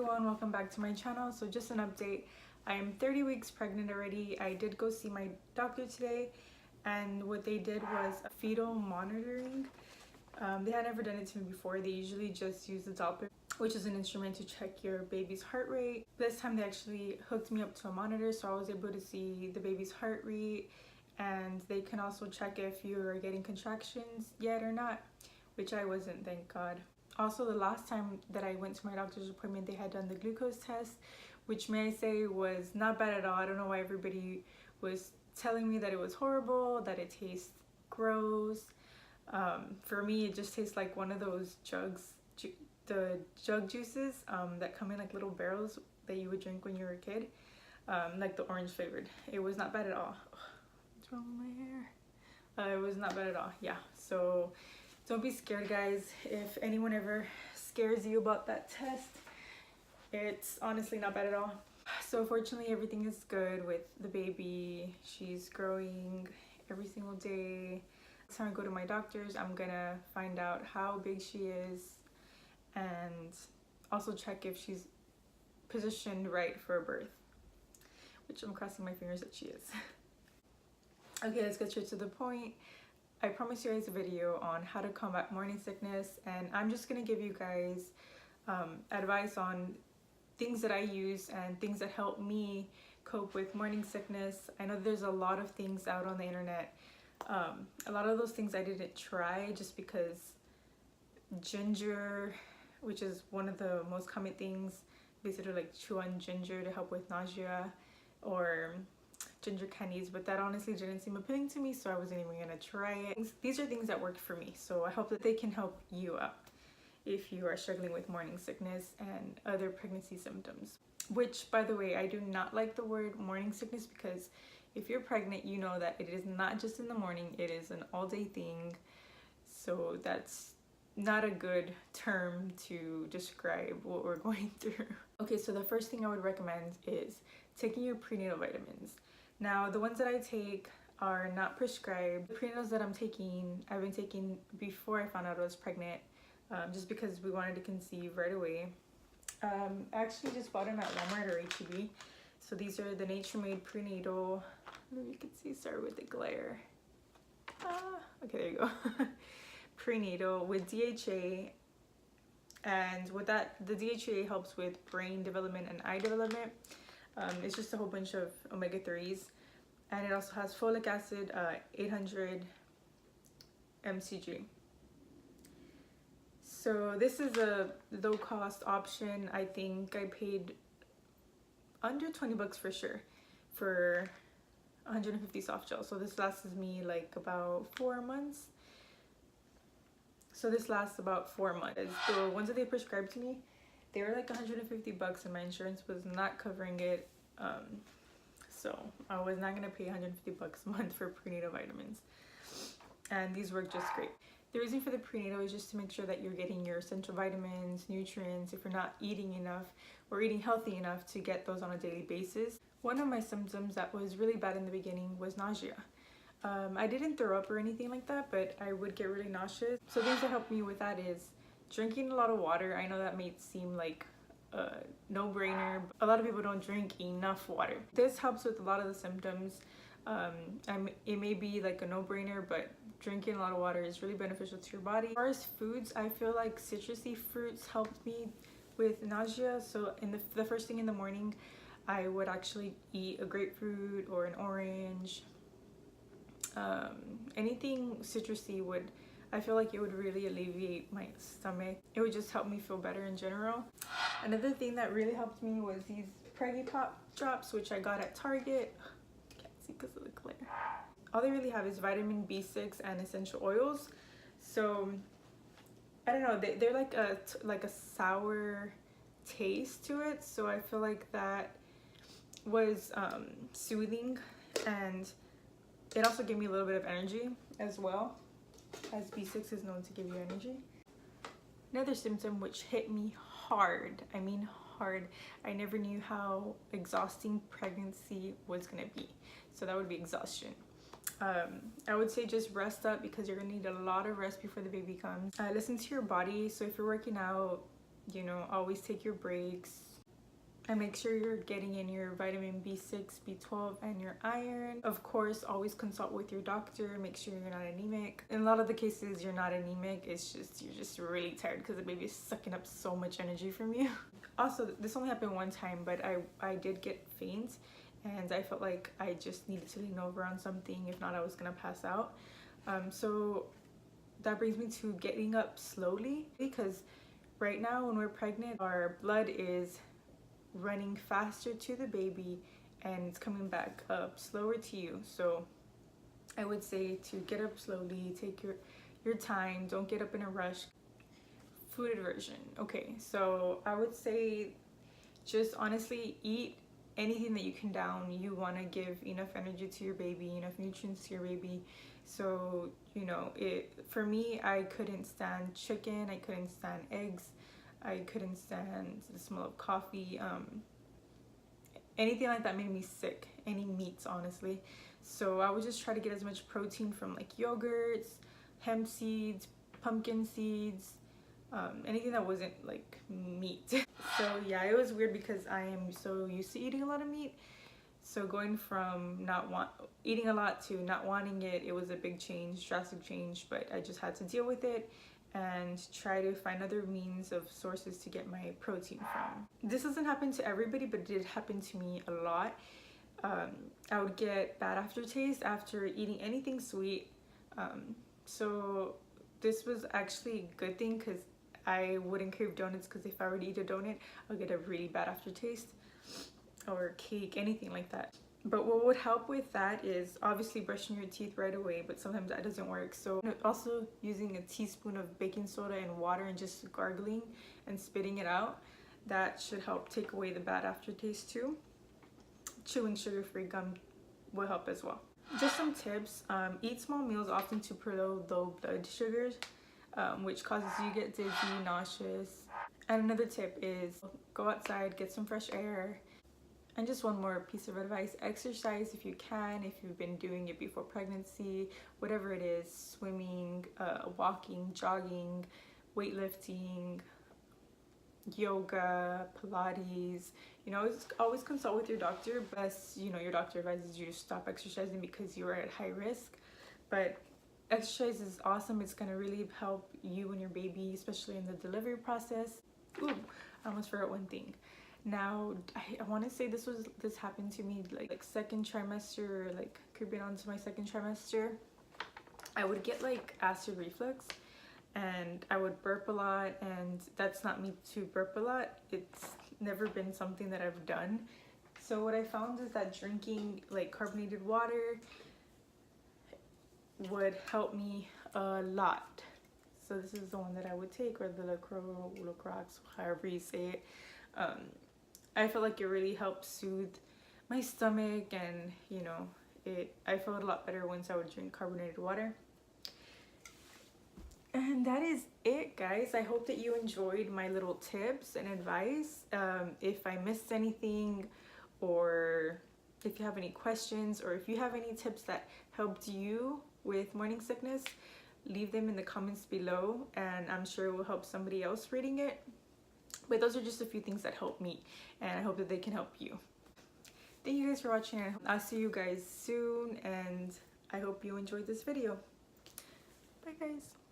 everyone, welcome back to my channel. So just an update, I am 30 weeks pregnant already. I did go see my doctor today, and what they did was fetal monitoring. They had never done it to me before. They usually just use the Doppler, which is an instrument to check your baby's heart rate. This time they actually hooked me up to a monitor, so I was able to see the baby's heart rate, and they can also check if you're getting contractions yet or not, which I wasn't, thank God. Also, the last time that I went to my doctor's appointment, they had done the glucose test, which may I say was not bad at all. I don't know why everybody was telling me that it was horrible, that it tastes gross. For me, it just tastes like one of those the jug juices that come in like little barrels that you would drink when you were a kid, like the orange flavored. It was not bad at all. What's wrong with my hair? It was not bad at all. Yeah, so don't be scared, guys. If anyone ever scares you about that test, it's honestly not bad at all. So fortunately, everything is good with the baby. She's growing every single day. Next time I go to my doctor's, I'm gonna find out how big she is and also check if she's positioned right for a birth, which I'm crossing my fingers that she is. Okay, let's get straight to the point. I promised you guys a video on how to combat morning sickness, and I'm just gonna give you guys advice on things that I use and things that help me cope with morning sickness. I know there's a lot of things out on the internet. A lot of those things I didn't try just because ginger, which is one of the most common things, basically like chew on ginger to help with nausea, or ginger candies, but that honestly didn't seem appealing to me, so I wasn't even gonna try it. These are things that worked for me, so I hope that they can help you out if you are struggling with morning sickness and other pregnancy symptoms. Which, by the way, I do not like the word morning sickness, because if you're pregnant, you know that it is not just in the morning, it is an all-day thing. So that's not a good term to describe what we're going through. Okay, so the first thing I would recommend is taking your prenatal vitamins. Now, the ones that I take are not prescribed. The prenatals that I'm taking, I've been taking before I found out I was pregnant, just because we wanted to conceive right away. I actually just bought them at Walmart or H-E-B. So these are the Nature Made Prenatal. I don't know if you can see, sorry with the glare. Okay, there you go. Prenatal with DHA, and with that, the DHA helps with brain development and eye development. It's just a whole bunch of omega-3s, and it also has folic acid, 800 mcg. So this is a low-cost option. I think I paid under 20 bucks for sure for 150 soft gel. So this lasts me like about 4 months. So this lasts about 4 months. The ones that they prescribed to me, they were like 150 bucks, and my insurance was not covering it. So I was not gonna pay 150 bucks a month for prenatal vitamins. And these work just great. The reason for the prenatal is just to make sure that you're getting your essential vitamins, nutrients, if you're not eating enough or eating healthy enough to get those on a daily basis. One of my symptoms that was really bad in the beginning was nausea. I didn't throw up or anything like that, but I would get really nauseous. So things that help me with that is drinking a lot of water. I know that may seem like a no-brainer, but a lot of people don't drink enough water. This helps with a lot of the symptoms. It may be like a no-brainer, but drinking a lot of water is really beneficial to your body. As far as foods, I feel like citrusy fruits helped me with nausea. So in the first thing in the morning, I would actually eat a grapefruit or an orange. Anything citrusy would, I feel like it would really alleviate my stomach. It would just help me feel better in general. Another thing that really helped me was these Preggy Pop drops, which I got at Target. Can't see because of the glare. All they really have is vitamin B6 and essential oils. So I don't know, they're like a sour taste to it. So I feel like that was soothing, and it also gave me a little bit of energy as well, as B6 is known to give you energy. Another symptom which hit me hard, I mean hard, I never knew how exhausting pregnancy was gonna be. So that would be exhaustion. I would say just rest up, because you're gonna need a lot of rest before the baby comes. Listen to your body. So if you're working out, you know, always take your breaks. And make sure you're getting in your vitamin B6, B12, and your iron. Of course, always consult with your doctor. Make sure you're not anemic. In a lot of the cases, you're not anemic. It's just you're just really tired because the baby is sucking up so much energy from you. Also, this only happened one time, but I did get faint, and I felt like I just needed to lean over on something. If not, I was gonna pass out. So that brings me to getting up slowly, because right now when we're pregnant, our blood is running faster to the baby and it's coming back up slower to you. So I would say to get up slowly, take your time, don't get up in a rush. Food aversion. Okay, so I would say just honestly eat anything that you can down. You want to give enough energy to your baby, enough nutrients to your baby. So you know, for me, I couldn't stand chicken, I couldn't stand eggs, I couldn't stand the smell of coffee. Anything like that made me sick. Any meats, honestly. So I would just try to get as much protein from like yogurts, hemp seeds, pumpkin seeds, anything that wasn't like meat. So yeah, it was weird because I am so used to eating a lot of meat. So going from eating a lot to not wanting it, it was a big change, drastic change, but I just had to deal with it and try to find other means of sources to get my protein from. This doesn't happen to everybody, but it did happen to me a lot. I would get bad aftertaste after eating anything sweet. So this was actually a good thing because I wouldn't crave donuts, because if I were to eat a donut, I'll get a really bad aftertaste, or cake, anything like that. But what would help with that is obviously brushing your teeth right away, but sometimes that doesn't work. So also using a teaspoon of baking soda and water and just gargling and spitting it out, that should help take away the bad aftertaste too. Chewing sugar-free gum will help as well. Just some tips: eat small meals often to low blood sugars, which causes you to get dizzy, nauseous. And another tip is go outside, get some fresh air. And just one more piece of advice: exercise if you can, if you've been doing it before pregnancy, whatever it is, swimming, walking, jogging, weightlifting, yoga, Pilates. You know, always consult with your doctor, unless, you know, your doctor advises you to stop exercising because you are at high risk. But exercise is awesome. It's going to really help you and your baby, especially in the delivery process. Ooh, I almost forgot one thing. Now, I want to say this happened to me like second trimester, like creeping onto my second trimester. I would get like acid reflux and I would burp a lot, and that's not me to burp a lot. It's never been something that I've done. So what I found is that drinking like carbonated water would help me a lot. So this is the one that I would take, or the LaCroix, however you say it. I feel like it really helps soothe my stomach, and you know, I felt a lot better once I would drink carbonated water. And that is it, guys. I hope that you enjoyed my little tips and advice. If I missed anything, or if you have any questions, or if you have any tips that helped you with morning sickness, leave them in the comments below, and I'm sure it will help somebody else reading it. But those are just a few things that help me, and I hope that they can help you. Thank you guys for watching, and I'll see you guys soon, and I hope you enjoyed this video. Bye, guys.